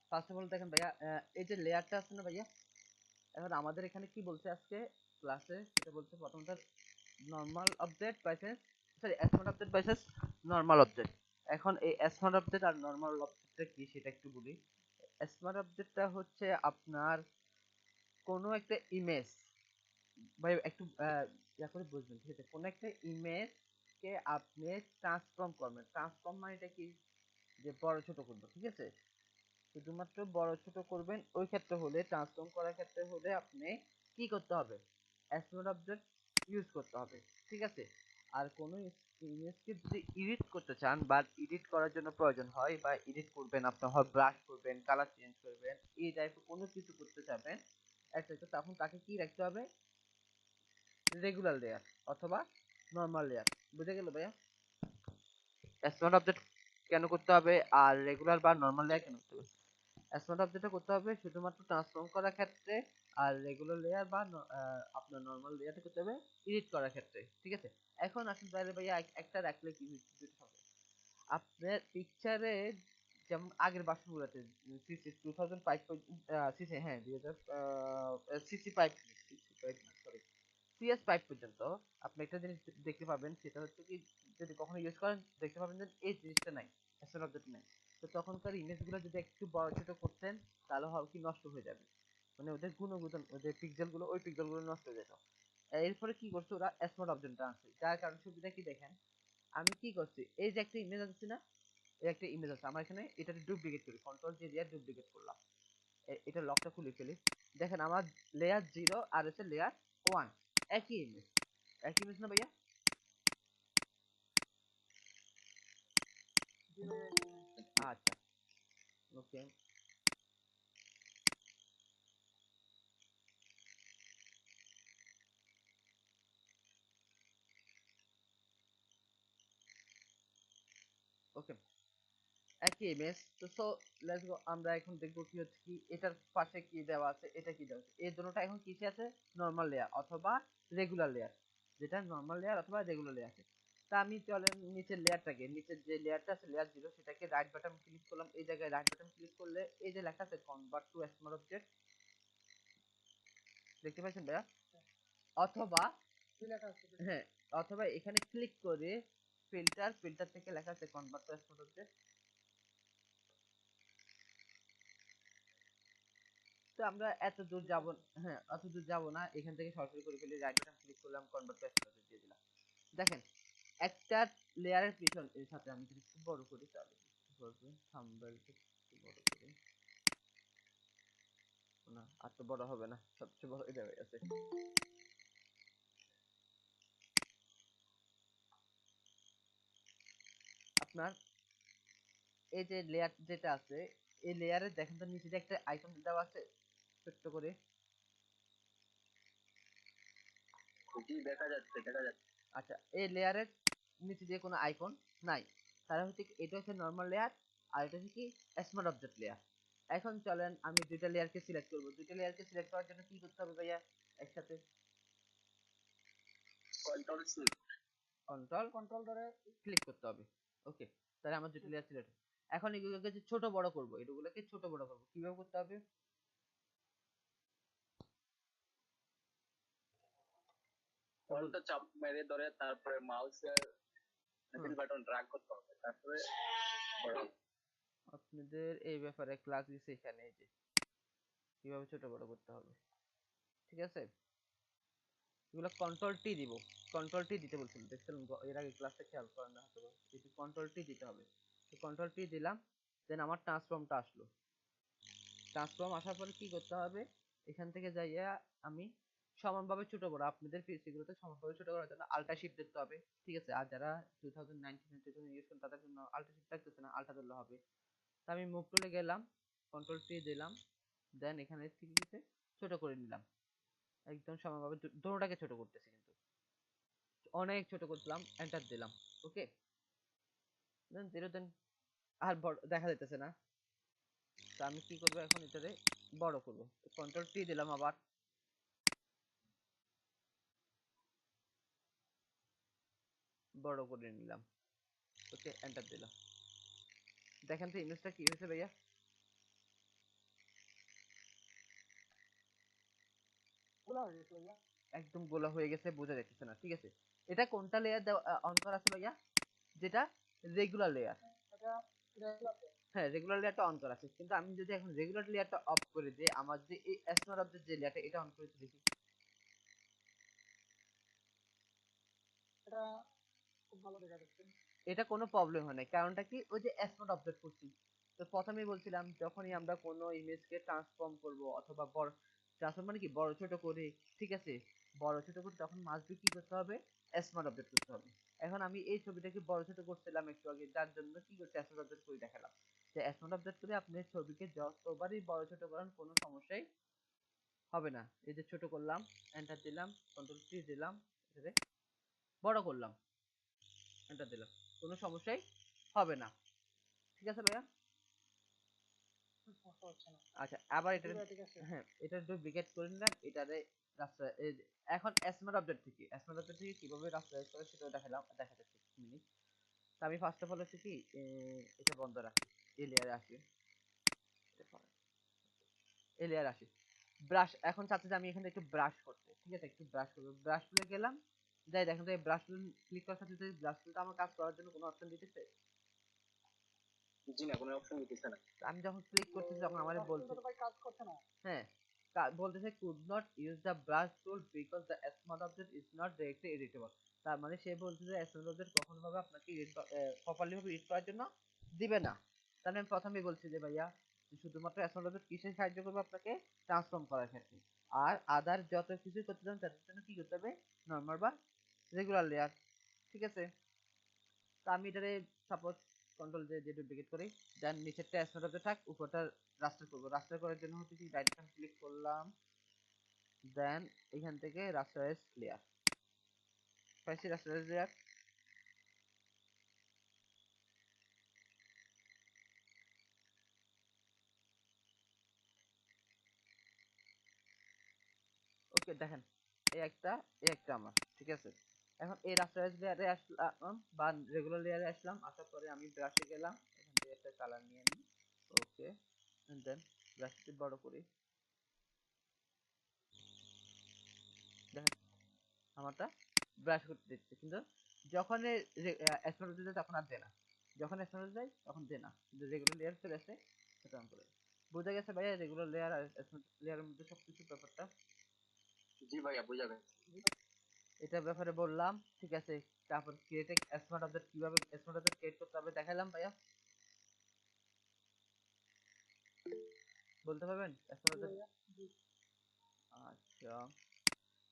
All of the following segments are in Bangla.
ফার্স্ট অফ অল দেখেন ভাইয়া, এই যে লেয়ারটা আছে না ভাইয়া, এখন আমাদের এখানে কি বলছে আজকে ক্লাসে, সেটা বলছে প্রথমটা normal object versus, sorry smart object versus normal object. এখন এই স্মার্ট অবজেক্ট আর নর্মাল অবজেক্টটা কি সেটা একটু বলি। স্মার্ট অবজেক্টটা হচ্ছে আপনার কোনো একটা ইমেজ, ভাই একটু ইয়া করে বুঝবেন, ঠিক আছে? কোনো একটা ইমেজ কে আপনি ট্রান্সফর্ম করবেন। ট্রান্সফর্ম মানেটা কি, যে বড় ছোট করবেন, ঠিক আছে? শুধুমাত্র বড় ছোট করবেন। ওই ক্ষেত্রে হলে, ট্রান্সফর্ম করার ক্ষেত্রে হলে আপনি কি করতে হবে, স্মার্ট অবজেক্ট ইউজ করতে হবে, ঠিক আছে? আর কোনো ইমেজকে যদি এডিট করতে চান বা এডিট করার জন্য প্রয়োজন হয়, বা এডিট করবেন আপনার, হয় ব্রাশ করবেন, কালার চেঞ্জ করবেন, এই টাইপের কোনো কিছু করতে চাবেন একটা, তখন তাকে কি রাখতে হবে, রেগুলার লেয়ার অথবা নর্মাল লেয়ার। বুঝে গেল ভাইয়া? স্মার্ট অবজেক্ট কেন করতে হবে আর রেগুলার বা নর্মাল লেয়ার কেন করতে হবে? স্মার্ট অবজেক্টটা করতে হবে শুধুমাত্র ট্রান্সফর্ম করার ক্ষেত্রে, আর রেগুলার লেয়ার বা আপনার নর্মাল লেয়ারটা করতে হবে এডিট করার ক্ষেত্রে, ঠিক আছে? এখন আসুন তাহলে ভাইয়া, একটা রাখলে কি হবে, আপনার পিকচারে যেমন আগের ভার্সনগুলোতে সিসি 2005 সিসি, হ্যাঁ 2000 সিসি 5, সিসি 5 সরি CS5 পর্যন্ত আপনি একটা জিনিস দেখতে পাবেন, সেটা হচ্ছে কি, যদি কখনো ইউজ করেন দেখতে পাবেন যে এই জিনিসটা নাই, অ্যাসেট অবজেক্ট নাই। তো তখনকার ইমেজগুলো যদি একটু বড় ছোট করতেন, তাহলে হবে কি, নষ্ট হয়ে যাবে, মানে ওদের গুণগুলো, ওদের পিক্সেলগুলো, ওই পিক্সেলগুলো নষ্ট হয়ে যেত। এরপরে কি করছে ওরা, স্মার্ট অবজেক্টটা আনছে, যার কারণে সুবিধা কি দেখেন, আমি কি করছি, এই যে একটা ইমেজ আছে না, এই একটা ইমেজ আছে আমার এখানে, এটা ডুপ্লিকেট করি, কন্ট্রোল জে দিয়ে ডুপ্লিকেট করলাম। এটা লকটা খুলে ফেলি। দেখেন আমার লেয়ার 0 আর হচ্ছে লেয়ার 1, একই ইমেজ, একই ইমেজ না ভাইয়া? আচ্ছা, ওকে। ওকে, একই ইমেজ। তো সো লেটস গো, আমরা এখন দেখবো কি হচ্ছে কি, এটার পাশে কি দেওয়া আছে, এটা কি দেওয়া আছে। এই দুটোটা এখন কিসে আছে, নরমাল লেয়ার অথবা রেগুলার লেয়ার, যেটা নরমাল লেয়ার অথবা রেগুলার লেয়ার আছে। তা আমি চলেন নিচের লেয়ারটাকে, নিচের যে লেয়ারটা আছে লেয়ার 0, সেটাকে রাইট বাটন ক্লিক করলাম। এই জায়গায় রাইট বাটন ক্লিক করলে এই যে লেখা আছে কনভার্ট টু স্মার্ট অবজেক্ট, দেখতে পাচ্ছেন ভাইয়া? অথবা, হ্যাঁ, অথবা এখানে ক্লিক করে ফিল্টার, ফিল্টার থেকে লেখা আছে কনভার্ট টু স্মার্ট অবজেক্ট। তো আমরা এত দূর যাব, হ্যাঁ অত দূর যাব না, এখান থেকে সরাসরি করে ফেলি, রাইট বাটন ক্লিক করলাম, কনভার্ট টু স্মার্ট অবজেক্ট দিয়ে দিলাম। দেখেন, একটা লেয়ারের পিছন এর সাথে আমি যদি একটু বড় করি, তাহলে বুঝতে পারবেন, থাম্বনেলটা একটু বড় করি, না আর তো বড় হবে না, সবচেয়ে বড় এটা হয়ে আছে। আপনার এই যে লেয়ার যেটা আছে, এই লেয়ারে দেখেন তো নিচে যে একটা আইকন দেওয়া আছে ছোট্ট করে, জি দেখা যাচ্ছে, দেখা যাচ্ছে। আচ্ছা, এই লেয়ারের নিচে দিয়ে কোনো আইকন নাই, তাহলে হচ্ছে এটা হচ্ছে নরমাল লেয়ার, আর এটা হচ্ছে কি, স্মার্ট অবজেক্ট লেয়ার। এখন চলেন আমি দুইটা লেয়ারকে সিলেক্ট করব। দুইটা লেয়ারকে সিলেক্ট করার জন্য কি করতে হবে ভাইয়া, একসাথে কন্ট্রোল সি, কন্ট্রোল কন্ট্রোল ধরে ক্লিক করতে হবে। ওকে, তাহলে আমার দুটো লেয়ার সিলেক্ট। এখন এগুলোকে যে ছোট বড় করব, এগুলোকে ছোট বড় করব, কিভাবে করতে হবে, অল্টো চাপ মেরে ধরে তারপরে মাউসের মিডল বাটন ড্র্যাগ করতে হবে, তারপরে বড়। আপনাদের এই ব্যাপারে ক্লাস দিছে এখানে, এই যে কিভাবে ছোট বড় করতে হবে, ঠিক আছে? এগুলো কন্ট্রোল টি দিব, কন্ট্রোল টি দিতে বলছিল, দেখছিলাম এর আগে ক্লাসে, খেয়াল করেন না হয়তো, এটি কন্ট্রোল টি দিতে হবে। তো কন্ট্রোল টি দিলাম, দেন আমার ট্রান্সফর্মটা আসলো। ট্রান্সফর্ম আসার পরে কি করতে হবে, এখান থেকে যাইয়া আমি সমানভাবে ছোট বড়, আপনাদের পিসি গুলোতে সমানভাবে ছোট করার জন্য আল্টা শিফট দিতে হবে, ঠিক আছে? আর যারা 2019 ইউজ করেন তাদের জন্য আল্টা শিফট লাগতেছে না, আল্টা ধরলে হবে। তো আমি মুভ টুলে গেলাম, কন্ট্রোল টি দিলাম, দেন এখানে থেকে ছোট করে নিলাম, একদম সমানভাবে দুটোটাকে ছোট করতেছি, কিন্তু অনেক ছোট করলাম, এন্টার দিলাম। ওকে, দেন জিরো, দেন আর বড় দেখা যাইতেছে না। তো আমি কি করবো, এখন এটারে বড় করবো, কন্ট্রোল টি দিলাম, আবার বড় করে নিলাম। ওকে, এন্টার দিলাম। দেখেন তো ইমেজটা কি হয়েছে ভাইয়া, একদম গোলা হয়ে গেছে, বোঝা যাচ্ছে না। ঠিক আছে, এটা কোনটা লেয়ার অন করা আছে ভাইয়া? যেটা রেগুলার লেয়ার। হ্যাঁ, রেগুলার লেয়ারটা অন করা আছে, কিন্তু আমি যদি এখন রেগুলার লেয়ারটা অফ করে দিই, আমার যে এই স্মার্ট অবজেক্ট যে লেয়ারটা, এটা অন করে দেখি। এটা কোনো প্রবলেম হয় না, কারণটা কি, ওই যে স্মার্ট অবজেক্ট করছি। তো প্রথমেই বলছিলাম, যখনই আমরা কোনো ইমেজকে ট্রান্সফর্ম করব অথবা বড় ট্রান্সফর্ম মানে কি বড় ছোট করে, ঠিক আছে, বড় ছোট করে, তখন মাস্ট বি কি করতে হবে, স্মার্ট অবজেক্ট করতে হবে। এখন আমি এই ছবিটাকে বড় ছোট করছিলাম একটু আগে, যার জন্য কি করতে স্মার্ট অবজেক্ট করে দেখালাম। যে স্মার্ট অবজেক্ট করে আপনি ছবিকে যতবারই বড় ছোট করেন কোনো সমস্যাই হবে না। এই যে ছোট করলাম, এন্টার দিলাম, কন্ট্রোল সি দিলাম, বড় করলাম, এন্টার দিলাম, কোনো সমস্যাই হবে না। ঠিক আছে ভাইয়া? আচ্ছা, আবার এটা, হ্যাঁ, এটা ডুপ্লিকেট করে নিলাম, এটারে রাস্তা এখন স্মার্ট অবজেক্ট থেকে কিভাবে রাস্তারাইজ করে সেটা দেখাচ্ছি মিনিট। তো আমি ফার্স্ট অফ অল হচ্ছে কি, এটা বন্ধ রাখি, এই লেয়ারে আসি, এই লেয়ারে আসি, ব্রাশ। এখন চাচ্ছি যে আমি এখানে একটু ব্রাশ করতে, ঠিক আছে, একটু ব্রাশ করবো, ব্রাশ টুলে গেলাম, যাই দেখেন তো এই ব্রাশ টুল ক্লিক করার সাথে সাথে ব্রাশ টুলটা আমার কাজ করার জন্য কোনো অপশন দিতেছে? জি না, কোনো অপশন দিতেছে না। আমি যখন ক্লিক করতেছি তখন আমারে বলছে, হ্যাঁ, বলতেছে could not use the brush tool because the smart object is not directly editable। তার মানে সে বলছে যে smart object কখনো ভাবে আপনাকে প্রপারলি ভাবে এডিট করার জন্য দিবে না। তাহলে আমি প্রথমেই বলছি যে ভাইয়া, শুধুমাত্র smart object কিসে সাহায্য করবে আপনাকে, ট্রান্সফর্ম করার ক্ষেত্রে। আর আদার যত কিছু করতে চান তাদের জন্য কি করতে হবে, নরমাল বা রেগুলার লেয়ার। ঠিক আছে, তো আমি এটারে সাপোজ কন্ট্রোল যে ডুপ্লিকেট করি, দেন নিচেরটা স্মার্ট থাক, উপরটা রাস্টার করব। রাস্টার করার জন্য হচ্ছে কি, রাইট বাটন ক্লিক করলাম, দেন এখান থেকে রাস্টারাইজ লেয়ার পাইছি, রাস্টারাইজ লেয়ার। ওকে, দেখেন এই একটা আমার, ঠিক আছে। এখন এই রাস্টারাইজ লেয়ারে আসলাম বা রেগুলার লেয়ারে আসলাম, আসার পরে আমি ব্রাশে গেলাম, এখান থেকে একটা কালার নিয়ে নিই। ওকে, দেন ব্রাশটি বড় করি, দেখেন আমারটা ব্রাশ করতে দিচ্ছে, কিন্তু যখন স্মার্ট যায় তখন আর দেয় না, যখন স্মার্ট যায় তখন দেয় না, কিন্তু রেগুলার লেয়ার চলে আসে সেটা অন করে। বোঝা গেছে ভাইয়া রেগুলার লেয়ার আর স্মার্ট লেয়ারের মধ্যে সবকিছু ব্যাপারটা? জি ভাইয়া, বুঝা গেছে। এটার ব্যাপারে বললাম, ঠিক আছে। তারপর ক্রিয়েট স্মার্ট অবজেক্ট, কিভাবে স্মার্ট অবজেক্ট ক্রিয়েট করতে হবে দেখালাম ভাইয়া, বলতে পারবেন স্মার্ট অবজেক্ট? আচ্ছা,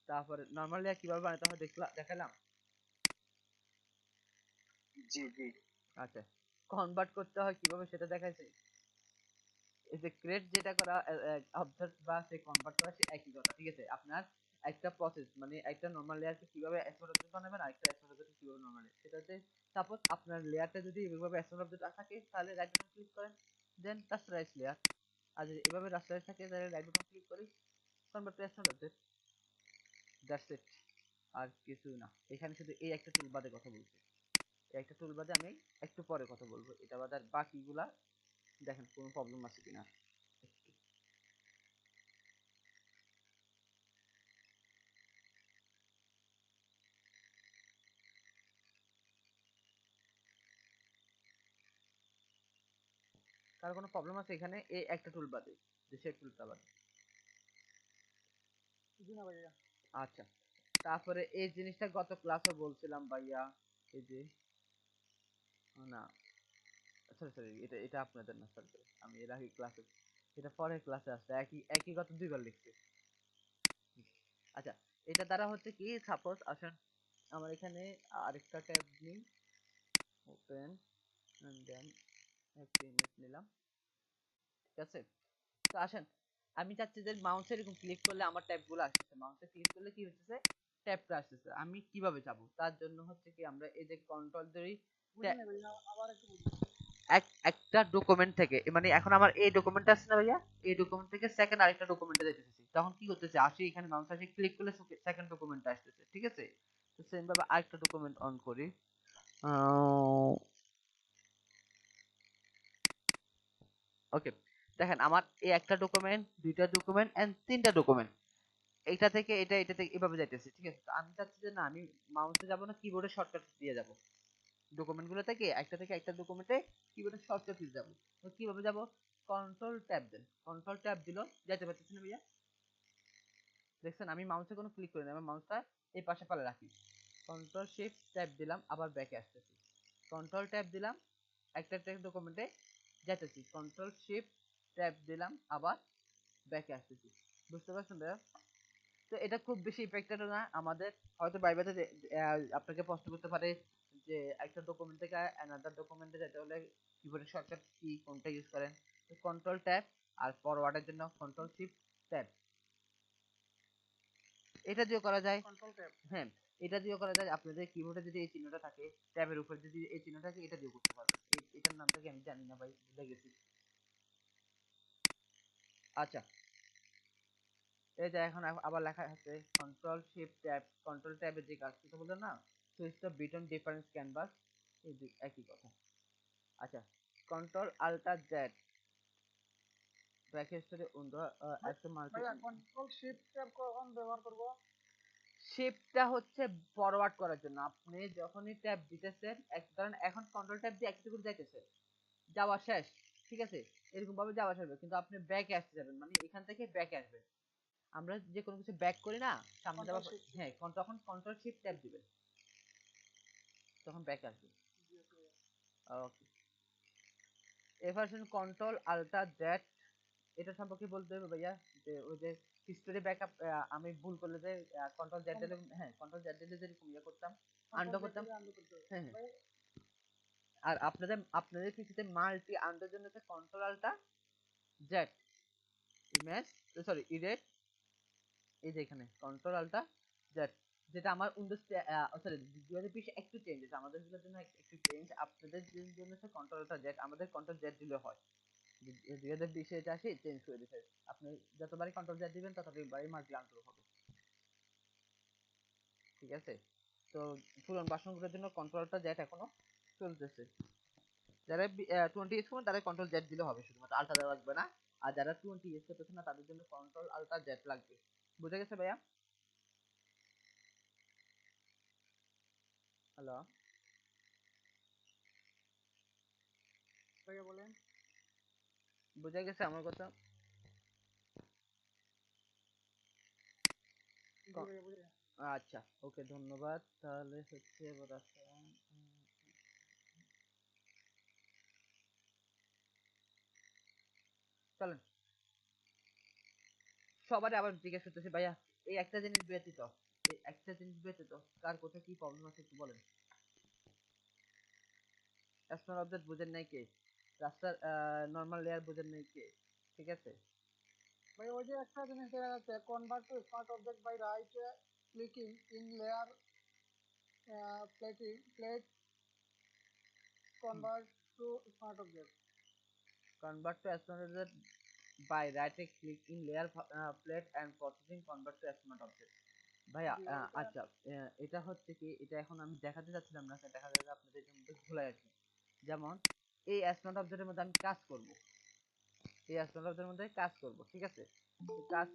তারপরে নরমাল লেয়ার কিভাবে বানাতে হয় দেখালাম। জি জি। আচ্ছা, কনভার্ট করতে হয় কিভাবে সেটা দেখাইছি। এই যে ক্রিয়েট যেটা করা, অবজেক্ট বা সে কনভার্ট করা, সে একই কথা। ঠিক আছে, আপনার একটা প্রসেস, মানে একটা নরমাল লেয়ারকে কিভাবে স্মার্ট অবজেক্ট বানাবেন আর একটা স্মার্ট অবজেক্ট কিভাবে নরমাল, সেটা হচ্ছে সাপোজ আপনার লেয়ারটা যদি এভাবে স্মার্ট অবজেক্ট থাকে, তাহলে রাইট বাটন ক্লিক করেন, দেন রাস্টারাইজ লেয়ার। আর যদি এভাবে রাস্টারাইজ থাকে, তাহলে রাইট বাটন ক্লিক করি, convert to smart object, that's it. আর কিছু না, এখানে শুধু এই একটা টুল বাদে কথা বলছি, এই একটা টুল বাদে আমি একটু পরে কথা বলবো, এটা বাদে আর বাকিগুলা দেখেন কোনো প্রবলেম আছে কিনা। কার কোনো প্রবলেম আছে এখানে এই একটা টুল বাদে, যে শেপ টুলটা বাদে? আচ্ছা, তারপরে এই জিনিসটা গত ক্লাসে বলছিলাম ভাইয়া, এই যে, না সরি সরি, এটা এটা আপনাদের না, সরি সরি, আমি এর আগে ক্লাসে, এটা পরের ক্লাসে আসছে, একই একই কথা দুইবার লিখছি। আচ্ছা, এটা দ্বারা হচ্ছে কি, সাপোজ আসেন আমার এখানে আরেকটা ট্যাব নিই, ওপেন, এন্ড দেন একটা ইমেজ নিলাম, ঠিক আছে। তো আসেন, আমি চাচ্ছি যে মাউসে এরকম ক্লিক করলে আমার ট্যাবগুলো আসতেছে, মাউসে ক্লিক করলে কি হচ্ছে, ট্যাবটা আসতেছে। আমি কিভাবে যাব, তার জন্য হচ্ছে কি, আমরা এই যে কন্ট্রোল ধরি, একটা ডকুমেন্ট থেকে, মানে এখন আমার এই ডকুমেন্ট আছে না ভাইয়া, এই ডকুমেন্ট থেকে সেকেন্ড আরেকটা ডকুমেন্টে যাইতেছি, তখন কি করতেছে, আসি এখানে মাউস আসি ক্লিক করলে সেকেন্ড ডকুমেন্টটা আসতেছে, ঠিক আছে। তো সেম ভাবে আরেকটা ডকুমেন্ট অন করি, ওকে, দেখেন আমার এই একটা ডকুমেন্ট, দুইটা ডকুমেন্ট এন্ড তিনটা ডকুমেন্ট, এইটা থেকে এটা থেকে এভাবে যাইতেছে, ঠিক আছে? তো আমি চাচ্ছি যে না, আমি মাউসে যাব না, কিবোর্ডের শর্টকাট দিয়ে যাব। ডকুমেন্ট গুলো থেকে একটা ডকুমেন্টে কিবোর্ডের শর্টকাট দিয়ে যাব। তো কিভাবে যাব? কন্ট্রোল ট্যাব দেন, কন্ট্রোল ট্যাব দিল, যাইতে পারতেছি না ভাইয়া? দেখছেন আমি মাউসে কোনো ক্লিক করি না, আমি মাউসটা এই পাশে পালে রাখি। কন্ট্রোল শিফট ট্যাব দিলাম, আবার ব্যাকে আসতেছি। কন্ট্রোল ট্যাব দিলাম, একটা ডকুমেন্টে যাইতেছি, কন্ট্রোল শিফট ট্যাব দিলাম, আবার ব্যাকে আসতেছি। বুঝতে পারছেন ভাইয়া? তো এটা খুব বেশি ইফেক্টেড না আমাদের। হয়তো বাইবেতে আপনাকে প্রশ্ন করতে পারে যে একটা ডকুমেন্ট থেকে অ্যানাদার ডকুমেন্টে যেতে হলে কিবোর্ডের শর্টকাট কি কোনটা ইউজ করেন? তো কন্ট্রোল ট্যাব, আর ফরওয়ার্ডের জন্য কন্ট্রোল শিফট ট্যাব। এটা দিয়েও করা যায়। Control tab. হ্যাঁ, এটা দিয়েও করা যায়। আপনাদের কিবোর্ডে যদি এই চিহ্নটা থাকে, ট্যাবের উপর যদি এই চিহ্নটা থাকে, এটা দিয়েও করতে পারবেন। এটার নামটা কি আমি জানি না ভাই, ভুলে গেছি। আচ্ছা, এই যে এখন আবার লেখা আছে কন্ট্রোল শিফট ট্যাব। কন্ট্রোল ট্যাবে যে কাজ করতে বললেন না, switch the Vuitton difference canvas, এই একই কথা। আচ্ছা, control alt Z back history window একটা মার্কেট। ভাইয়া কন্ট্রোল শিফট ট্যাব কখন ব্যবহার করব? শিফটটা হচ্ছে ফরওয়ার্ড করার জন্য। আপনি যখনই ট্যাব দিতেছেন, কারণ এখন কন্ট্রোল ট্যাব দিয়ে একটা করে যাইতেছে, যাওয়া শেষ, ঠিক আছে? এরকম ভাবে যাওয়া শেষ হবে, কিন্তু আপনি ব্যাকে আসতে যাবেন, মানে এখান থেকে ব্যাকে আসবেন। আমরা যে কোনো কিছু ব্যাক করি না, সামনে কন্ট্রোল যাওয়া, শিফট। হ্যাঁ, তখন কন্ট্রোল শিফট ট্যাব দিবেন, তখন ব্যাক আসবে। ওকে, এবার কন্ট্রোল আল্টা জেড, এটা সম্পর্কে বলতে হবে ভাইয়া। যে ওই যে হিস্টোরি ব্যাকআপ, আমি ভুল করলে যে কন্ট্রোল জেড দিলে, হ্যাঁ, কন্ট্রোল জেড দিলে যেরকম ইয়ে করতাম, কন্ট্রোল আনডু জেড করতাম। দিয়ে আনডু করতে হবে হ্যাঁ, হ্যাঁ। ভাই। আর আপনাদের পিসিতে মাল্টি আনডুর জন্য হচ্ছে control alt Z image, sorry ইরেট, এই যে এখানে কন্ট্রোল আল্টা জেড, যেটা আমার উইন্ডোজ, সরি, 2020 একটু চেঞ্জ হয়েছে, আমাদের জন্য একটু চেঞ্জ, আপনাদের জন্য হচ্ছে কন্ট্রোল আল্টা জেড, আমাদের কন্ট্রোল জেড দিলে হয়। 2020 এটা আসে চেঞ্জ করে দিতে। আপনি যতবারই কন্ট্রোল জেড দিবেন ততবারই মাল্টি আনডু হবে, ঠিক আছে? তো পুরনো বাসনগুলোর জন্য কন্ট্রোলটা জেড এখনো চলতেছে। যারা 20 ইউজ করবেন তারা কন্ট্রোল জেড দিলে হবে, শুধুমাত্র আলটা দেওয়া লাগবে না। আর যারা 20 ইউজ করতেছে না তাদের জন্য কন্ট্রোল আলটা জেড লাগবে। বুঝে গেছে ভাইয়া? হ্যালো, ভাইয়া বলেন। বুঝে গেছে আমার কথা? জি ভাইয়া বুঝে। আচ্ছা, ওকে, ধন্যবাদ। তাহলে হচ্ছে এবার আসেন, চলেন সবারই আবার জিজ্ঞেস করতেছি ভাইয়া, এই একটা জিনিস ব্যতীত, এই একটা জিনিস ব্যতীত কার কোথায় কি প্রবলেম আছে একটু বলেন। স্মল অবজেক্ট বুঝেন নাই কে? রাস্তার নর্মাল লেয়ার বুঝেন নাই কে? ঠিক আছে? ভাই ওই যে একটা জিনিস দেখা যাচ্ছে, convert to smart object by right clicking in layer plate convert to smart object. Convert to small object by right click in layer plate and processing convert to smart object। ভাইয়া জি ওইটা। আচ্ছা, এটা হচ্ছে কি, এটা এখন আমি দেখাতে যাচ্ছিলাম না, দেখা যায় যে আপনাদের মধ্যে ভুলে গেছে। যেমন এই স্মার্ট অবজেক্টের মধ্যে আমি কাজ করব, এই স্মার্ট অবজেক্টের মধ্যে কাজ করব, ঠিক আছে? তো কাজ,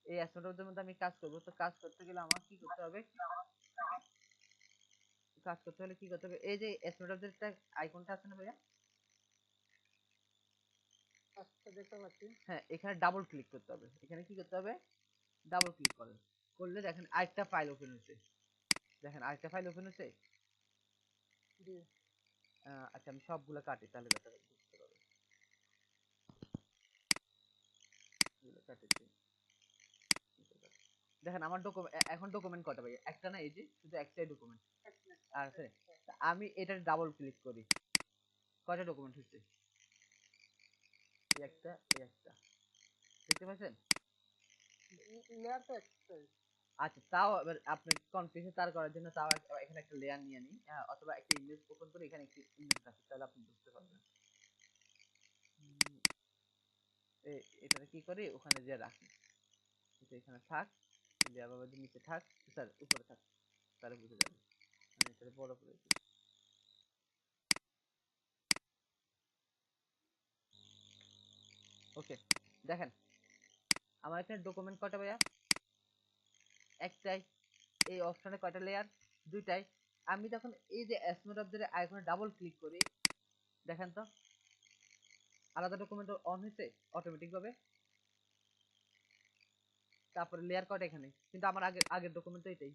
এই স্মার্ট অবজেক্টের মধ্যে আমি কাজ করব, তো কাজ করতে গেলে আমার কি করতে হবে? কাজ করতে হলে কি করতে হবে? এই যে স্মার্ট অবজেক্টটা আইকনটা আছে না ভাইয়া, আচ্ছা দেখতে পাচ্ছি। হ্যাঁ, এখানে ডাবল ক্লিক করতে হবে। এখানে কি করতে হবে? ডাবল ক্লিক করেন, করলে দেখেন আরেকটা ফাইল ওপেন হয়েছে। দেখেন আরেকটা ফাইল ওপেন হয়েছে। জি আচ্ছা, আমি সবগুলো কাটি তাহলে বেটার বুঝতে পারবে। এগুলো কাটেছি। দেখেন আমার ডকুমেন্ট, এখন ডকুমেন্ট কটা ভাই? একটা না, এই যে শুধু একটাই ডকুমেন্ট এক মিনিট। আছে। তা আমি এটার ডাবল ক্লিক করি, কয়টা ডকুমেন্ট হচ্ছে? এই একটা, এই একটা, দেখতে পাচ্ছেন? লেয়ার তো একটাই। আচ্ছা, তাও এবার আপনি কনফিউশন তার করার জন্য তাও এখানে একটা লেয়ার নিয়ে নিই, অথবা একটা ইমেজ ওপেন করে এখানে একটি ইমেজ রাখি, তাহলে আপনি বুঝতে পারবেন। উম, এটাতে কি করি, ওখানে যে রাখি, এটা এখানে থাক, লেয়ার বাবা নিচে থাক, স্যার উপরে থাক, তাহলে বুঝে যাবে। আমি এটা বড় করে দিই। ওকে, দেখেন আমার এখানে ডকুমেন্ট কয়টা ভাইয়া, একটাই। এই অপশনে কয়টা লেয়ার, দুইটাই। আমি যখন এই যে স্মার্ট অবজেক্টের আইকনে ডাবল ক্লিক করি, দেখেন তো আলাদা ডকুমেন্ট অন হয়েছে অটোমেটিক ভাবে। তারপরে লেয়ার কয়টা এখানে, কিন্তু আমার আগের ডকুমেন্ট তো এটাই,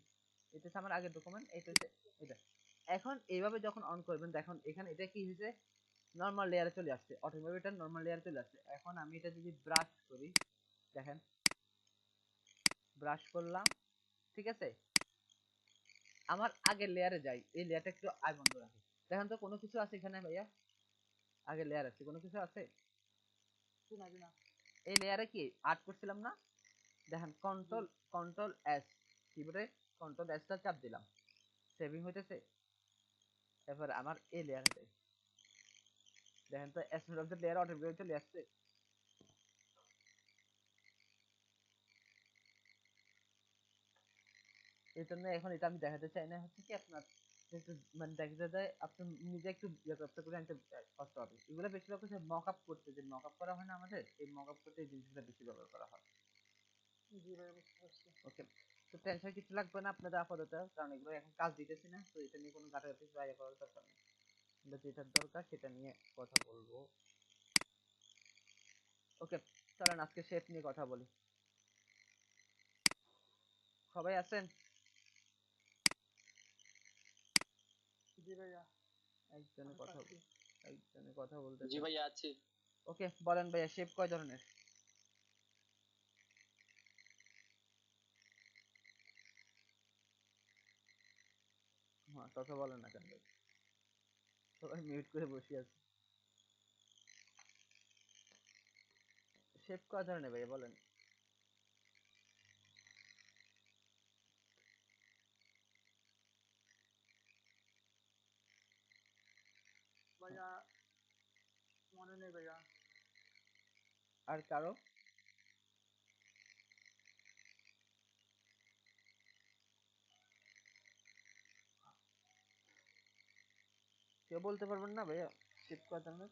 এটা হচ্ছে আমার আগের ডকুমেন্ট, এটা হচ্ছে এটা। এখন এইভাবে যখন অন করবেন দেখুন এখানে এটা কি হয়েছে, নরমাল লেয়ারে চলে আসছে, অটোমেটিক এটা নরমাল লেয়ারে চলে আসছে। এখন আমি এটা যদি ব্রাশ করি, দেখেন ব্রাশ করলাম, ঠিক আছে, আমার আগের লেয়ারে যাই, এই লেয়ারটা একটু আই বন্ধ রাখি। দেখেন তো কোনো কিছু আছে এখানে ভাইয়া, আগের লেয়ার আছে, কোনো কিছু আছে? না। এই লেয়ারে কি আর্ট করছিলাম না, দেখেন কন্ট্রোল এস, কিবোর্ডে কন্ট্রোল এস টা চাপ দিলাম, সেভিং হইতেছে। এবার আমার এই লেয়ারে যাই, দেখেন তো স্মার্ট অবজেক্ট লেয়ার অটোমেটিক চলে আসছে। এই জন্য এখন এটা আমি দেখাতে চাই না, হচ্ছে কি আপনার একটু মানে দেখা যায় আপনি নিজে একটু ইয়ে করতে করে আনতে কষ্ট হবে। এগুলো বেশিরভাগ হচ্ছে মক আপ করতে, যে মক আপ করা হয় না আমাদের, এই মক আপ করতে এই জিনিসগুলো বেশি ব্যবহার করা হয়। জি ভাই বুঝতে পারছি। ওকে, তো টেনশন কিছু লাগবে না আপনাদের আপাতত, কারণ এগুলো এখন কাজ দিতেছি না, তো এটা নিয়ে কোনো ঘাটাঘাটি বা ইয়ে করার দরকার নেই। আমরা যেটার দরকার সেটা নিয়ে কথা বলবো। ওকে, চলেন আজকে শেপ নিয়ে কথা বলি। সবাই আছেন? জি ভাইয়া। একজনে আমি কথা পাচ্ছি। একজনে কথা জি বলতেছেন। ভাইয়া আছি। ওকে বলেন ভাইয়া, শেপ কয় ধরনের? হ্যাঁ, কথা বলেন না কেন ভাই, সবাই মিউট করে বসে আছে। শেপ কয় ধরনের ভাইয়া বলেন? ভাইয়া মনে নেই ভাইয়া। আর কারো? কেউ বলতে পারবেন না ভাইয়া শেপ কয় ধরনের?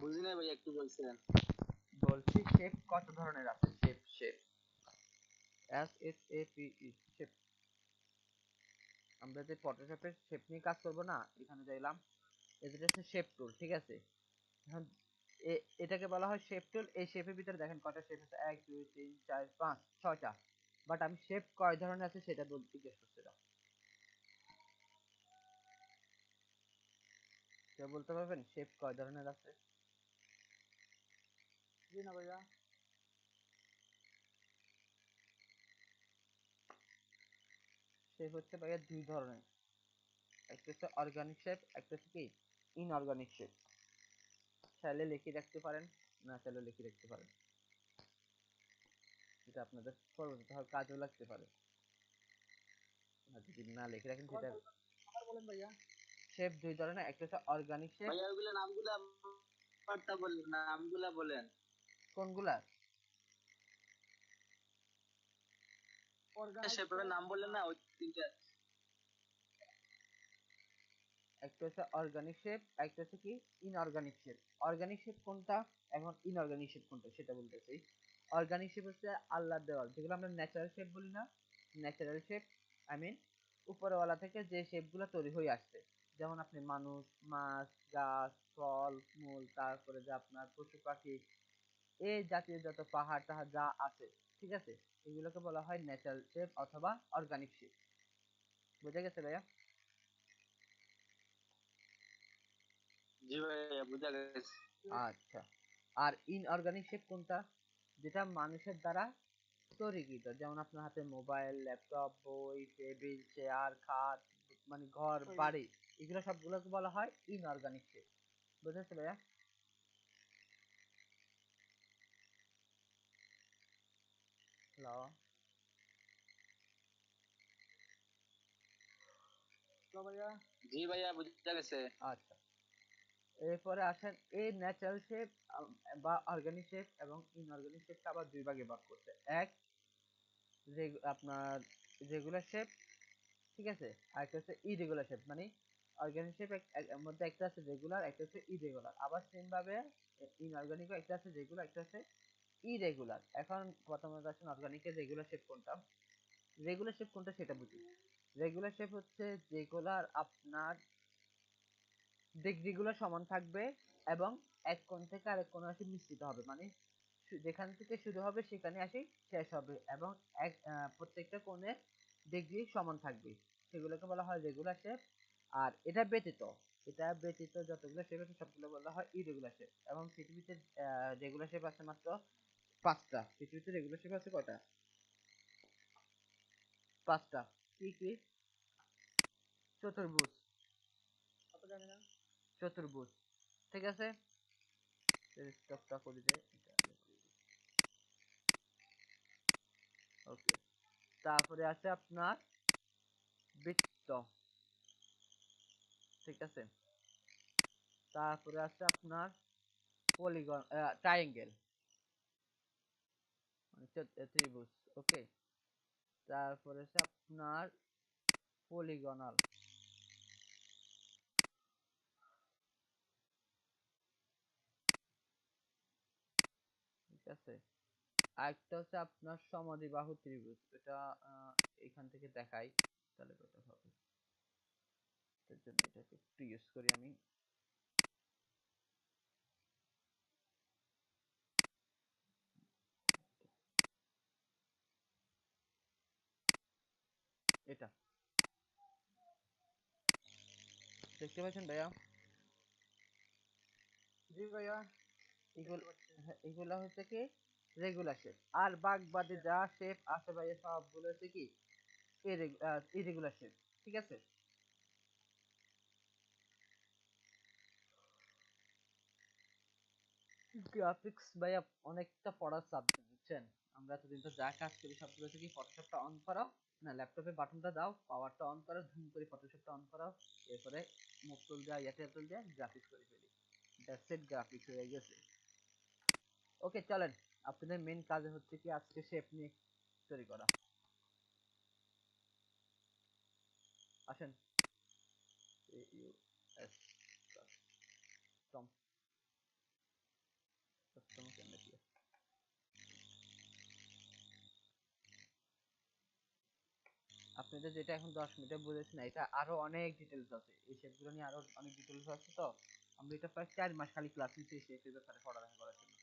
বুঝি নাই ভাইয়া, একটু বলছিলেন। বলছি শেপ কত ধরনের আছে, shape S S A P E, shape. আমরা যে ফটোশপের শেপ নিয়ে কাজ করব না, এখানে যাইলাম, এটা হচ্ছে শেপ টুল, ঠিক আছে। এখন এটাকে বলা হয় শেপ টুল। এই শেপের ভিতরে দেখেন কয়টা শেপ আছে, 1 2 3 4 5 6টা। বাট আমি শেপ কয় ধরনের আছে সেটা বলতে জিজ্ঞেস করছিলাম, কেউ বলতে পারবেন শেপ কয় ধরনের আছে? জি না ভাইয়া। শেপ হচ্ছে ভাইয়া দুই ধরনের, একটা হচ্ছে অর্গানিক শেপ, একটা হচ্ছে কি ইনঅর্গানিক শেপ। চাইলে লিখে রাখতে পারেন, না চাইলে লিখে রাখতে পারেন, এটা আপনাদের পরবর্তীতে কাজেও লাগতে পারে। আর যদি না লিখে রাখেন আবার সেটা। বলেন, আবার বলেন ভাইয়া। শেপ দুই ধরনের, একটা হচ্ছে অর্গানিক শেপ। ভাইয়া ওইগুলো নামগুলা বার্তা বলেন, নামগুলা বলেন। কোনগুলা? অর্গানাইজ শেপের শেপ। নাম বললেন না, ওই তিনটা। একটা হচ্ছে অর্গানিক শেপ, একটা হচ্ছে কি ইনঅর্গানিক শেপ। অর্গানিক শেপ কোনটা, এখন ইনঅর্গানিক শেপ কোনটা সেটা বলতেছি। অর্গানিক শেপ হচ্ছে আল্লাহ দেওয়াল, যেগুলো আমরা ন্যাচারাল শেপ বলি না, ন্যাচারাল শেপ আই মিন উপরওয়ালা থেকে যে শেপগুলো তৈরি হয়ে আসছে, যেমন আপনি মানুষ, মাছ, গাছ, ফল মূল, তারপরে যে আপনার পশু পাখি, এই জাতীয় যত পাহাড় টাহাড় যা আছে, ঠিক আছে, এগুলোকে বলা হয় ন্যাচারাল শেপ অথবা অর্গানিক শেপ। বুঝে গেছে ভাইয়া? জি ভাইয়া বুঝা গেছে। আচ্ছা, আর ইনঅর্গানিক শেপ কোনটা, যেটা মানুষের দ্বারা তৈরিকৃত, যেমন আপনার হাতে মোবাইল, ল্যাপটপ, বই, টেবিল, চেয়ার, খাট, মানে ঘর ভাইয়া বাড়ি, এগুলো সবগুলোকে বলা হয় ইনঅর্গানিক শেপ। বুঝেছো ভাইয়া? হ্যালো? হ্যালো ভাইয়া। জি ভাইয়া বুঝা গেছে। আচ্ছা, এরপরে আসেন এই ন্যাচারাল শেপ বা অর্গানিক শেপ এবং ইনঅর্গানিক শেপটা আবার দুই ভাগে ভাগ করছে। এক, যে আপনার রেগুলার শেপ, ঠিক আছে, আর একটা হচ্ছে ইরেগুলার শেপ, মানে অর্গানিক শেপ মধ্যে একটা আছে রেগুলার, একটা হচ্ছে ইরেগুলার। আবার সেম ভাবে ইনঅর্গানিকও একটা আছে রেগুলার, একটা আছে ইরেগুলার। এখন প্রথমত আসেন অর্গানিকের রেগুলার শেপ কোনটা। রেগুলার শেপ কোনটা সেটা বুঝি। রেগুলার শেপ হচ্ছে যেগুলার আপনার ডিগ্রিগুলো সমান থাকবে এবং এক কোণ থেকে আরেক কোণে আসি মিশ্রিত হবে, মানে যেখান থেকে শুরু হবে সেখানে আসি শেষ হবে, এবং প্রত্যেকটা কোণের ডিগ্রি সমান থাকবে, সেগুলোকে বলা হয় রেগুলার শেপ। আর এটা ব্যতীত যতগুলো শেপ আছে সবগুলো বলা হয় ইরেগুলার শেপ। এবং পৃথিবীতে রেগুলার শেপ আছে মাত্র 5টা। পৃথিবীতে রেগুলার শেপ আছে কয়টা? 5টা। কি কি? চতুর্ভুজ, অত জানি না। চতুর্ভুজ, ঠিক আছে। স্টপটা করে দেয় এটা। ওকে, তারপরে আছে আপনার বৃত্ত, ঠিক আছে। তারপরে আছে আপনার পলিগন, ট্রায়াঙ্গেল, মানে ত্রিভুজ। ওকে, তারপরে আছে আপনার পলিগনাল, ঠিক আছে। আরেকটা হচ্ছে আপনার সমদ্বিবাহু ত্রিভুজ। এটা এখান থেকে দেখাই তাহলে বেটার হবে। তার জন্য এটাকে একটু ইউজ করি আমি। এটা দেখতে পাচ্ছেন ভাইয়া? জি ভাইয়া, এগুলো, দেখতে পাচ্ছি। হ্যাঁ, এগুলা হচ্ছে কি রেগুলার শেপ। আর বাদ বাদে আচ্ছা, যা শেপ আছে ভাইয়া সবগুলো হচ্ছে কি ইরেগুলার শেপ, ঠিক আছে। গ্রাফিক্স ভাইয়া অনেকটা পড়ার সাবজেক্ট, বুঝছেন। আমরা এতদিন তো যা কাজ করি সবগুলো হচ্ছে কি ফটোশপটা অন করো, না ল্যাপটপে বাটনটা দাও, পাওয়ারটা অন করো, ধুম করে ফটোশপটা অন করো, এরপরে মুভ টুল দেওয়া এয়ারটেল টুল দিয়ে গ্রাফিক্স করে ফেলি। দ্যাটস ইট, গ্রাফিক্স হয়ে গেছে। ওকে চলেন, আপনাদের মেন কাজ হচ্ছে কি আজকে শেপ নিয়ে তৈরি করা। আসেন। AUS কাস্টম, কাস্টম কেন দিয়ে আপনাদের যেটা এখন 10 মিনিটে বুঝেছেন, এটা আরো অনেক ডিটেলস আছে, এই শেপগুলো নিয়ে আরো অনেক ডিটেলস আছে। তো আমরা এটা প্রায় 4 মাস খালি ক্লাস নিচ্ছি এই শেপের ব্যাপারে পড়ালেখা করার জন্য।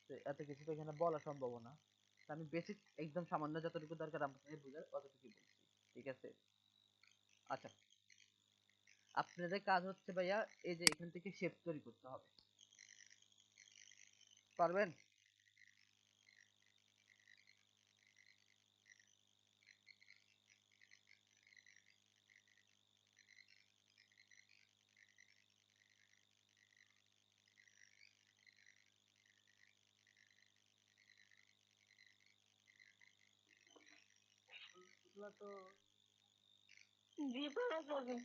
তো এত কিছু তো এখানে বলা সম্ভব না, তো আমি বেসিক একদম সামান্য যতটুকু দরকার আপনাদের বোঝার ততটুকুই বলছি, ঠিক আছে। আচ্ছা, আপনাদের কাজ হচ্ছে ভাইয়া এই যে এখান থেকে শেপ তৈরি করতে হবে, পারবেন? এগুলা তো জি পারা যাবে।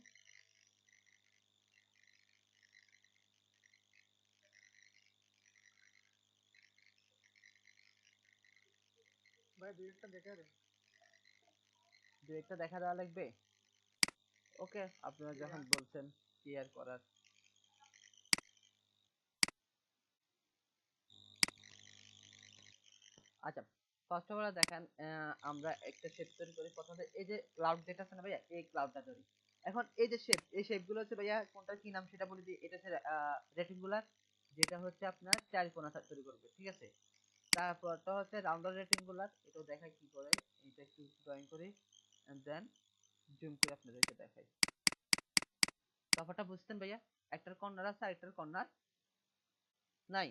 ভাই দুই একটা দেখে দেন। দু একটা দেখা দেওয়া লাগবে। ওকে, আপনারা জি যখন ভাইয়া। বলছেন কি আর করার। আচ্ছা, ফার্স্ট অফ অল দেখেন, আমরা একটা শেপ তৈরি করি। প্রথমত এই যে ক্লাউড যেটা আছে না ভাইয়া, এই ক্লাউডটা ধরি। এখন এই যে শেপ, এই শেপগুলো হচ্ছে ভাইয়া কোনটার কি নাম সেটা বলে দিই। এটা হচ্ছে রেক্টেঙ্গুলার, যেটা হচ্ছে আপনার চার কোণা তৈরি করবে, ঠিক আছে। তারপরটা হচ্ছে রাউন্ডার রেক্টেঙ্গুলার, এটাও দেখাই কি করে। এটা একটু ড্রয়িং করি এন্ড দেন জুম করে আপনাদেরকে দেখাই। তফাৎটা বুঝতেন ভাইয়া? একটার কর্নার আছে আর একটার কর্নার নাই।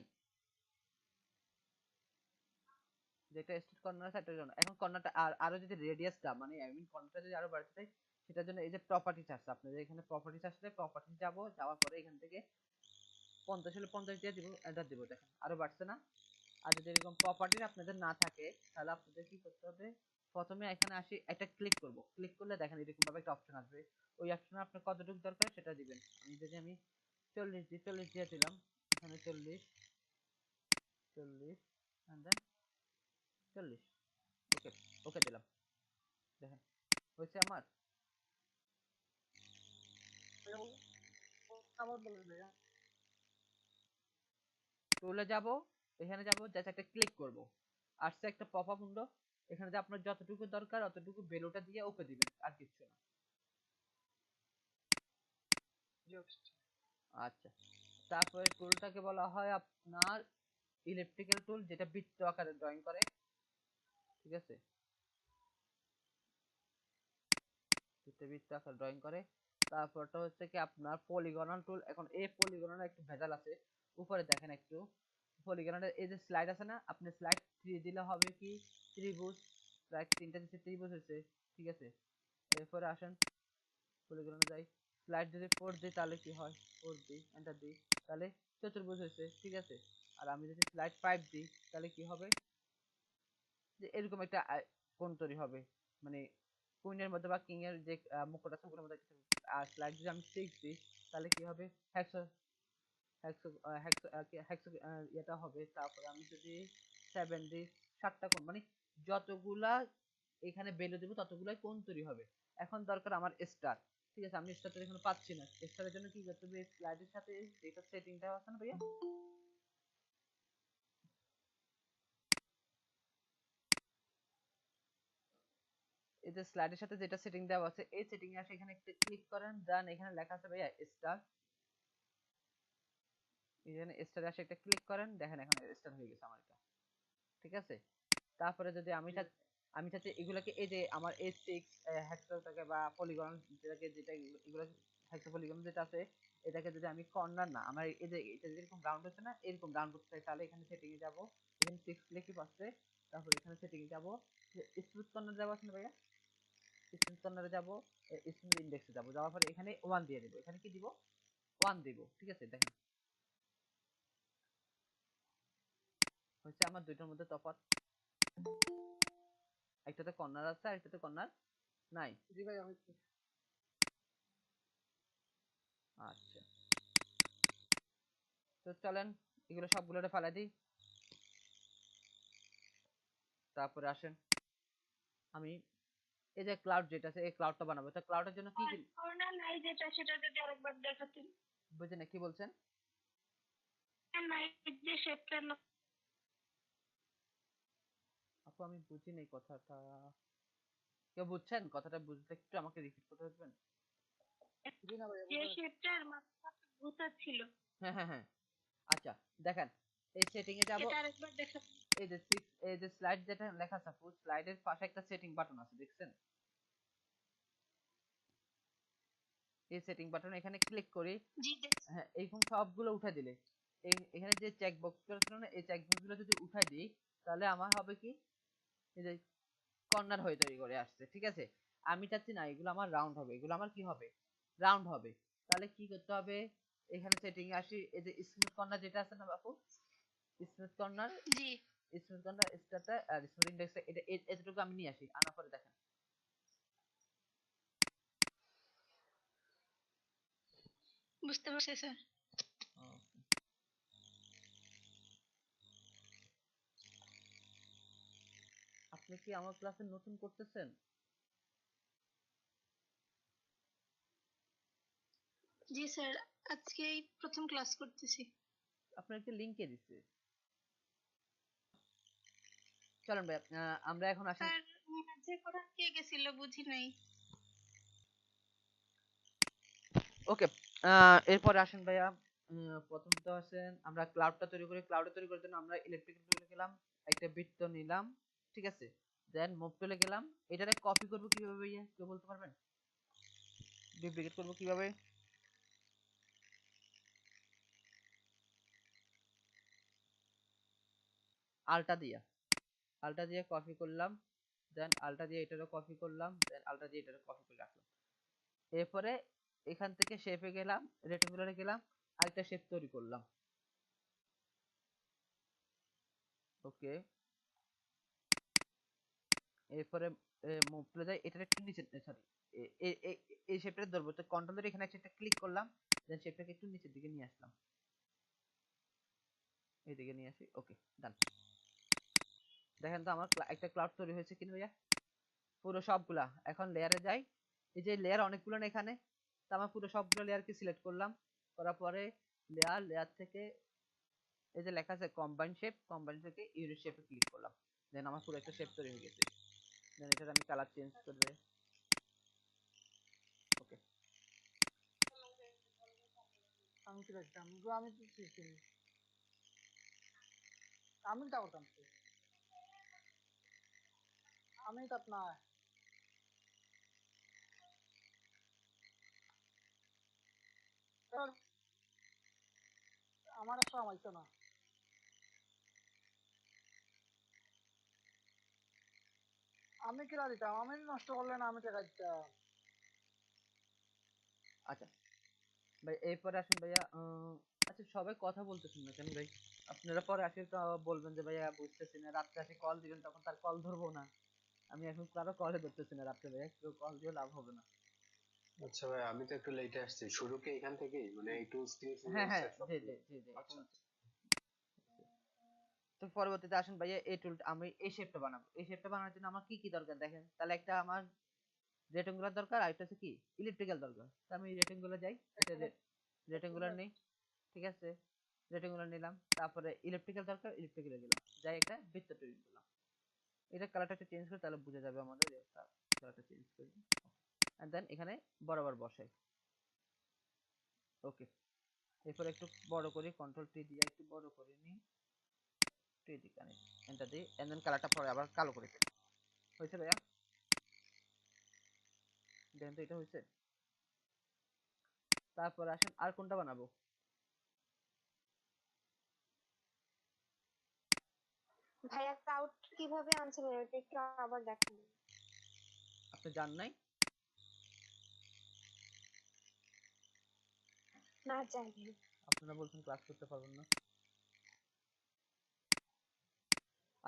যেটা স্ট্রেট কর্নার আছে সেটার জন্য। এখন কর্নারটা আরো যদি রেডিয়াসটা, মানে আই মিন কর্নারটা যদি আরো বাড়াতে চাই, সেটার জন্য এই যে প্রপার্টিজ আছে, আপনাদের এখানে প্রপার্টিজ আসলে প্রপার্টিজ যাব, যাওয়ার পরে এখান থেকে 50 হলে 50 দিয়ে দিব, এন্টার দিব, দেখেন আরো বাড়ছে না। আর যদি এরকম প্রপার্টিজ আপনাদের না থাকে তাহলে আপনাদের কি করতে হবে, প্রথমে এখানে আসি একটা ক্লিক করব, ক্লিক করলে দেখেন এরকম ভাবে একটা অপশন আসবে। ওই অপশনে আপনার কতটুকু দরকার সেটা দিবেন। আমি 40 দিই, 40 দিয়ে দিলাম, এখানে 40, 40 এন্ড দেন 40। ওকে, ওকে দিলাম, দেখেন হয়েছে আমার। আবার বলেন ভাইয়া। টুলে যাব, এখানে যাব, জাস্ট একটা ক্লিক করব, আসছে একটা পপ আপ উইন্ডো, এখানে যে আপনার যতটুকু দরকার অতটুকু বেলুটা দিয়ে ওকে দিবেন, আর কিছু না। আচ্ছা, তারপরে টুলটাকে বলা হয় আপনার ইলেকট্রিক্যাল টুল, যেটা বৃত্ত আকারে ড্রয়িং করে, ঠিক আছে, বৃত্ত আকারে ড্রয়িং করে। তারপরটা হচ্ছে কি আপনার পলিগনাল টুল। এখন এই পলিগনাল একটু ভেজাল আছে, উপরে দেখেন একটু, পলিগনালের এই যে স্লাইড আছে না, আপনি স্লাইড 3 দিলে হবে কি ত্রিভুজ, স্লাইড 3টা দিচ্ছে ত্রিভুজ হয়েছে, ঠিক আছে। এরপরে আসেন পলিগনে যাই, স্লাইড যদি 4 দিই তাহলে কি হয়, 4 দিই, এন্টার দিই, তাহলে চতুর্ভুজ হয়েছে, ঠিক আছে। আর আমি যদি স্লাইড 5 দিই তাহলে কি হবে, যে এরকম একটা কোণ তৈরি হবে, মানে কুইনের মধ্যে বা কিং এর যে মুকুট আছে ওগুলোর মধ্যে কিছু। আর স্লাইড যদি আমি 6 দিই তাহলে কি হবে, হেক্সো হেক্সো হেক্সো হেক্সো এটা হবে। তারপরে আমি যদি 7 দিই, 7টা কোণ, মানে যতগুলা এখানে বেলে দেবো ততগুলাই কোণ তৈরি হবে। এখন দরকার আমার স্টার, ঠিক আছে, আমি স্টারটা এখানে পাচ্ছি না, স্টারের জন্য কি করতে হবে, স্লাইডের সাথে যেটা সেটিংটা আছে না ভাইয়া, এই যে স্লাইডের সাথে যেটা সেটিং দেওয়া আছে, এই সেটিং এ আসে এখানে একটা ক্লিক করেন, দেন এখানে লেখা আছে ভাইয়া স্টার, এখানে স্টারে আসে একটা ক্লিক করেন, দেখেন এখন স্টার হয়ে গেছে আমার এটা, ঠিক আছে। তারপরে যদি আমি চাচ্ছি এগুলাকে, এই যে আমার এই সিক্স হেক্সাটাকে বা পলিগন যেটাকে, যেটা এগুলো হেক্সা পলিগন যেটা আছে, এটাকে যদি আমি কর্নার না, আমার এই যে এটা যেরকম রাউন্ড হচ্ছে না, এরকম রাউন্ড করতে চাই, তাহলে এখানে সেটিং এ যাব, এখানে 6 লিখি পাচ্ছে, তারপর এখানে সেটিং এ যাব, স্মুথ কর্নার যাব আছে না ভাইয়া, স্মুথ কর্নারে যাব, স্মুথ ইন্ডেক্সে যাব, যাওয়ার পরে এখানে 1 দিয়ে দেব, এখানে কি দিব, 1 দিব, ঠিক আছে। দেখেন হচ্ছে আমার দুইটার মধ্যে তফাৎ, একটাতে কর্নার আছে আর একটাতে কর্নার নাই। জি ভাইয়া হয়েছে। আচ্ছা, তো চলেন এগুলো সবগুলোরে ফেলাই দিই। তারপরে আসেন আমি এই যে ক্লাউড যেটা আছে এই ক্লাউডটা বানাবো, তো ক্লাউডের জন্য কি কি কর্নার নাই যেটা সেটা যদি আরেকবার দেখাতেন। বুঝেন না কি বলছেন, নাই যে শেপটা আপু আমি বুঝি নাই কথাটা, কেউ বুঝছেন কথাটা, বুঝতে একটু আমাকে রিপিট করতে পারবেন। জি না ভাইয়া যে বোঝা যাচ্ছে। শেপটার মাথা ভূতা ছিল হ্যাঁ হ্যাঁ হ্যাঁ, আচ্ছা দেখেন, এই সেটিং এ যাব, সেটা আরেকবার দেখাতেন। এই যে 6, এই যে স্লাইড যেটা লেখা আছে আপু, স্লাইডের পাশে একটা সেটিং বাটন আছে দেখছেন, এই সেটিং বাটন এখানে ক্লিক করি, জি দেখছি। হ্যাঁ এইরকম সবগুলো উঠাই দিলে, এখানে যে চেক বক্স গুলো ছিল না, এই চেক বক্স গুলো যদি উঠাই দিই তাহলে আমার হবে কি, এই যে কর্নার হয়ে তৈরি করে আসছে, ঠিক আছে। আমি চাচ্ছি না এগুলো আমার রাউন্ড হবে, এগুলো আমার কি হবে, রাউন্ড হবে। তাহলে কি করতে হবে, এখানে সেটিং এ আসি, এই যে স্মুথ কর্নার যেটা আছে না বাপু, স্মুথ কর্নার, জি স্মুথ কর্নার স্টারটা আর স্মুথ ইন্ডেক্সটা, এটা এতটুকু আমি নিয়ে আসি, আনার পরে দেখেন বুঝতে পারছি স্যার। আপনি কি আমার ক্লাসে নতুন করতেছেন, জি স্যার, আজকেই প্রথম ক্লাস করতেছি। আপনার একটা লিংকে দিচ্ছে, চলেন ভাই আমরা এখন আসেন, স্যার মাঝে কোথাও কে গেছিল বুঝি নাই। ওকে, এরপরে আসেন ভাইয়া, প্রথমত আসেন আমরা ক্লাউডটা তৈরি করি, ক্লাউডটা তৈরি করার জন্য আমরা ইলেকট্রিক টুলে গেলাম, একটা বৃত্ত নিলাম, ঠিক আছে, দেন মুভ টুলে গেলাম, এটারে কপি করব কিভাবে ভাইয়া কেউ বলতে পারবেন, ডুপ্লিকেট করব কিভাবে, আলটা দিয়া, আলটা দিয়ে কপি করলাম, দেন আলটা দিয়ে এটারও কপি করলাম, দেন আলটা দিয়ে এটারও কপি করে রাখলাম। এরপরে এখান থেকে শেপে গেলাম, রেক্টাঙ্গুলারে গেলাম, আরেকটা শেপ তৈরি করলাম, ওকে। এরপরে মুভ টুলে যাই, এটার একটু নিচে, সরি, এই শেপটা ধরবো, তো কন্ট্রোল ধরে এখানে একটা ক্লিক করলাম, দেন শেপটাকে একটু নিচের দিকে নিয়ে আসলাম, এইদিকে নিয়ে আসি, ওকে ডান। দেখেন তো আমার একটা ক্লাউড তৈরি হয়েছে কিনা ভাইয়া, পুরো সবগুলা। এখন লেয়ারে যাই, এই যে লেয়ার অনেকগুলো না এখানে, তা আমার পুরো সবগুলো লেয়ারকে সিলেক্ট করলাম, করার পরে লেয়ার থেকে এই যে লেখা আছে কম্বাইন থেকে ইউনিট শেপে ক্লিক করলাম, দেন আমার পুরো একটা শেপ তৈরি হয়ে গেছে। দেন এটার আমি কালার চেঞ্জ করবে। ওকে, আমি কি দেখতাম আমি তো শিখিনি, আমি তা করতাম তো। আমি তো আপনার আমার একটা আমাইতো না, আমি কিরা দিতাম, আমি নষ্ট করলে না আমি টাকা দিতাম। আচ্ছা ভাই এরপরে আসুন ভাইয়া, আচ্ছা সবাই কথা বলতেছেন না কেন ভাই? আপনারা পরে আসে তো বলবেন যে ভাইয়া বুঝতেছি না, রাত্রে আসে কল দিবেন তখন তার কল ধরবো না। আমি এখন কারো কলে ধরতেছি না রাত্রে ভাইয়া, কেউ কল দিয়ে লাভ হবে না। আচ্ছা ভাই, আমি তো একটু লেটে আসছি। শুরু কি এখান থেকেই, মানে এই টুলস দিয়ে শুরু হ্যাঁ হ্যাঁ, হচ্ছে সব? জি জি জি জি, আচ্ছা এখন তো পরবর্তীতে আসুন ভাইয়া এই টুলটা আমি এই শেপটা বানাবো। এই শেপটা বানানোর জন্য আমার কি কি দরকার দেখেন, তাহলে একটা আমার রেক্টেঙ্গুলার দরকার, আর একটা হচ্ছে কি ইলেকট্রিক্যাল দরকার। তো আমি রেক্টেঙ্গুলার যাই, এটা রেক্টেঙ্গুলার নেই, ঠিক আছে, রেক্টেঙ্গুলার নিলাম, তারপরে ইলেকট্রিক্যাল দরকার, ইলেকট্রিক্যাল গেলাম, যাই একটা বৃত্ত তৈরি করলাম। এটা কালারটা একটু চেঞ্জ করে তাহলে বোঝা যাবে আমাদের, কালারটা চেঞ্জ করি, এন্ড দেন এখানে বরাবর বসাই। ওকে, এরপর একটু বড় করি, কন্ট্রোল টি দিয়ে একটু বড় করে নিই, টি দি কানেক্ট, এন্টার দিই, এন্ড দেন কালারটা পরে আবার কালো করে দিই। হয়েছে ভাইয়া? দেখেন তো এটা হয়েছে। তারপর আসেন আর কোনটা বানাবো। ভাইয়া ক্লাউড কিভাবে আনছিলেন ওটা একটু আবার দেখান। আপনি জান নাই? না জানি। আপনারা বলছেন ক্লাস করতে পারবেন না।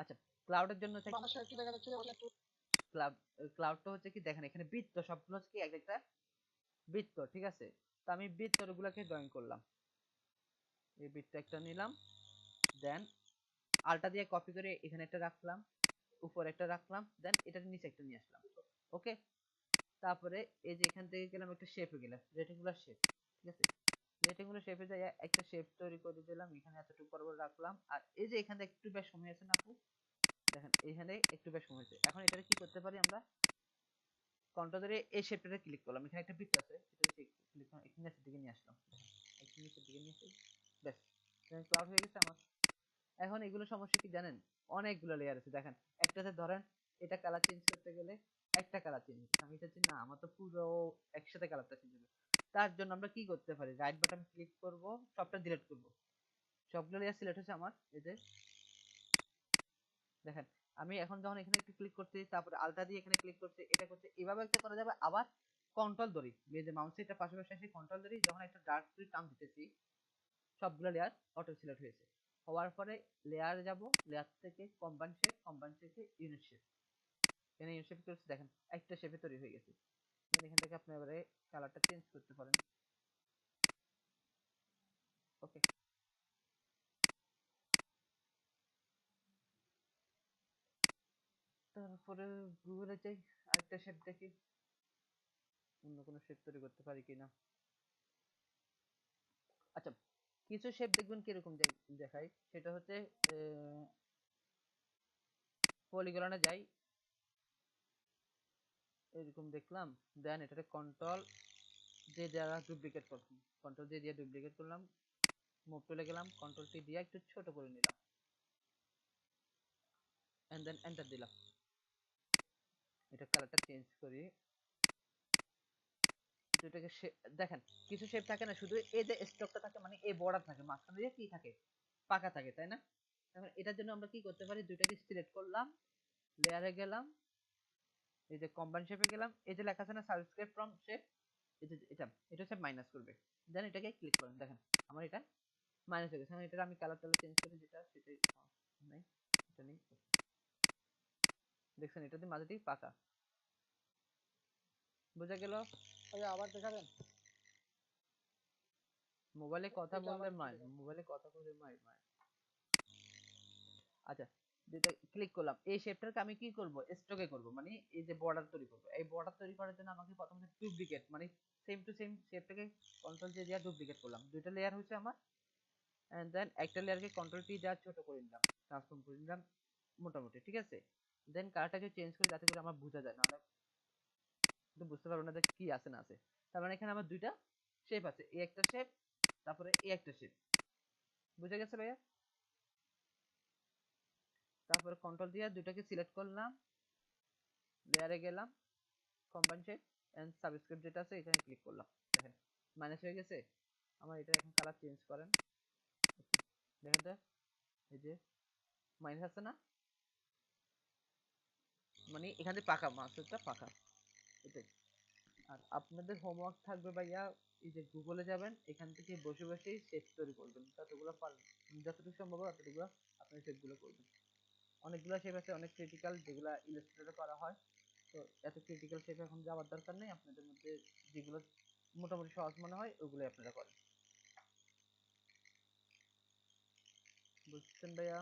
আচ্ছা, ক্লাউডের জন্য হচ্ছে বাসায় একটু দেখা যাচ্ছে ওটা একটু ক্লাউডটা হচ্ছে কি দেখেন এখানে বৃত্ত সবগুলো হচ্ছে কি এক একটা বৃত্ত, ঠিক আছে। তো আমি বৃত্তগুলোকে ড্রয়িং করলাম, এই বৃত্ত একটা নিলাম, দেন আলটা দিয়ে কপি করে এখানে একটা রাখলাম, উপরে একটা রাখলাম, দেন এটার নিচে একটা নিয়ে আসলাম। ওকে, তারপরে এই যে এখান থেকে গেলাম একটা শেপে গেলাম, রেক্টেঙ্গুলার শেপ, ঠিক আছে। রেক্টেঙ্গুলার শেপে যাই একটা শেপ তৈরি করে দিলাম, এখানে এতটুকু বরাবর রাখলাম, আর এই যে এখানে একটু বেশ সময় আছে না আপু, দেখেন এখানে একটু বেশ সময় আছে। এখন এটাকে কি করতে পারি আমরা, কন্ট্রোল ধরে এই শেপটাতে ক্লিক করলাম, এখানে একটা বৃত্ত আছে, এটাতে ক্লিক করলাম, একটু নিচের দিকে নিয়ে আসলাম, দেখেন একটু নিচের দিকে নিয়ে আসি, ব্যাস ক্লাউড হয়ে গেছে আমার। এখন এগুলো সমস্যা কি জানেন, অনেকগুলো লেয়ার আছে দেখেন, একটাতে ধরেন এটা কালার চেঞ্জ করতে গেলে একটা কালার চেঞ্জ হচ্ছে, আমি চাচ্ছি না আমার তো পুরো একসাথে কালারটা চেঞ্জ হবে। তার জন্য আমরা কি করতে পারি, রাইট বাটন ক্লিক করব, সবটা ডিলিট করব, সবগুলো লেয়ার সিলেক্ট হচ্ছে আমার, এই যে দেখেন আমি এখন যখন এখানে একটু ক্লিক করছি, তারপরে আলটা দিয়ে এখানে ক্লিক করছি, এটা করছে এভাবে একটা করা যাবে। আবার কন্ট্রোল ধরি, এই যে মাউস এটা পাশাপাশি এসে কন্ট্রোল ধরি, যখন একটা ডার্ক করে টান দিতেছি সবগুলো লেয়ার অটো সিলেক্ট হয়েছে। হওয়ার পরে লেয়ার যাব, লেয়ার থেকে কম্বাইন থেকে ইউনিট শেপ, এখানে ইউনিট শেপ করছি, দেখেন একটা শেপে তৈরি হয়ে গেছে। এখান থেকে আপনি এবারে কালারটা চেঞ্জ করতে পারেন। ওকে, তারপরে গুগলে যাই, আরেকটা শেপ দেখি অন্য কোনো শেপ তৈরি করতে পারি কিনা। আচ্ছা, কিছু শেপ দেখবেন কিরকম দেখায়, সেটা হচ্ছে পলিগনে যাই, এরকম দেখলাম, দেন এটাতে কন্ট্রোল যে দ্বারা ডুপ্লিকেট করলাম, কন্ট্রোল যে দিয়ে ডুপ্লিকেট করলাম, মুভ টুলে গেলাম, কন্ট্রোল টি দিয়ে একটু ছোট করে নিলাম, এন্ড দেন এন্টার দিলাম। এটা কালারটা চেঞ্জ করি, দুটাকে দেখেন কিছু শেপ থাকে না, শুধু এই যে স্টকটা থাকে, মানে এই বর্ডার থাকে, মাঝখানে দিয়ে কি থাকে, পাকা থাকে, তাই না? এখন এটার জন্য আমরা কি করতে পারি, দুইটাকে সিলেক্ট করলাম, লেয়ারে গেলাম, এই যে কম্বাইন শেপে গেলাম, এই যে লেখা আছে না সাবস্ক্রাইব ফ্রম শেপ, এই যে এটা হচ্ছে মাইনাস করবে, দেন এটাকে ক্লিক করেন, দেখেন আমার এটা মাইনাস হয়ে গেছে। এখন এটা আমি কালার টালার চেঞ্জ করি, যেটা সেটাই নাই, এটা নেই, দেখছেন এটাতে মাঝেটি পাকা, বোঝা গেল? ভাইয়া আবার দেখাবেন, মোবাইলে কথা এটা বললে আবার একটু মার, দেখাবেন। মোবাইলে কথা বললে মার মার। আচ্ছা, দুইটা ক্লিক করলাম, এই শেপটাকে আমি কি করব, স্ট্রোকে করব, মানে এই যে বর্ডার তৈরি করব। এই বর্ডার তৈরি করার জন্য আমাকে প্রথমে ডুপ্লিকেট, মানে সেম টু সেম শেপটাকে কন্ট্রোল জে দিয়ে ডুপ্লিকেট করলাম। দুইটা লেয়ার হয়েছে আমার, এন্ড দেন একটা লেয়ারকে কন্ট্রোল টি দিয়ে ছোট করে নিলাম, ট্রান্সফর্ম করে নিলাম মোটামুটি, ঠিক আছে। দেন কালারটাকে চেঞ্জ করি যাতে করে আমার বোঝা যায়, নাহলে কিন্তু বুঝতে পারবো না যে কি আছে না আছে। তার মানে এখানে আমার দুইটা শেপ আছে, এই একটা শেপ, তারপরে এই একটা শেপ, বুঝে গেছে ভাইয়া? তারপরে কন্ট্রোল দিয়ে দুইটাকে সিলেক্ট করলাম, লেয়ারে গেলাম, কম্বাইন শেপ এন্ড সাবস্ক্রিপ্ট যেটা আছে এখানে ক্লিক করলাম, দেখেন মাইনাস হয়ে গেছে আমার। এটা এখন কালার চেঞ্জ করেন, দেখেন তো, এই যে মাইনাস আছে না, মানে এখানে পাকা, মাউসটা পাকা, এটাই। আর আপনাদের হোমওয়ার্ক থাকবে ভাইয়া, এই যে গুগলে যাবেন, এখান থেকে বসে বসেই শেপ তৈরি করবেন, যতগুলো পারেন, যতটুকু সম্ভব ততটুকু আপনি শেপগুলো করবেন। অনেকগুলো শেপ আছে অনেক ক্রিটিক্যাল, যেগুলো ইলাস্ট্রেটরে করা হয়, তো এত ক্রিটিক্যাল শেপ এখন যাওয়ার দরকার নেই। আপনাদের মধ্যে যেগুলো মোটামুটি সহজ মনে হয় ওগুলোই আপনারা করেন। বুঝছেন ভাইয়া?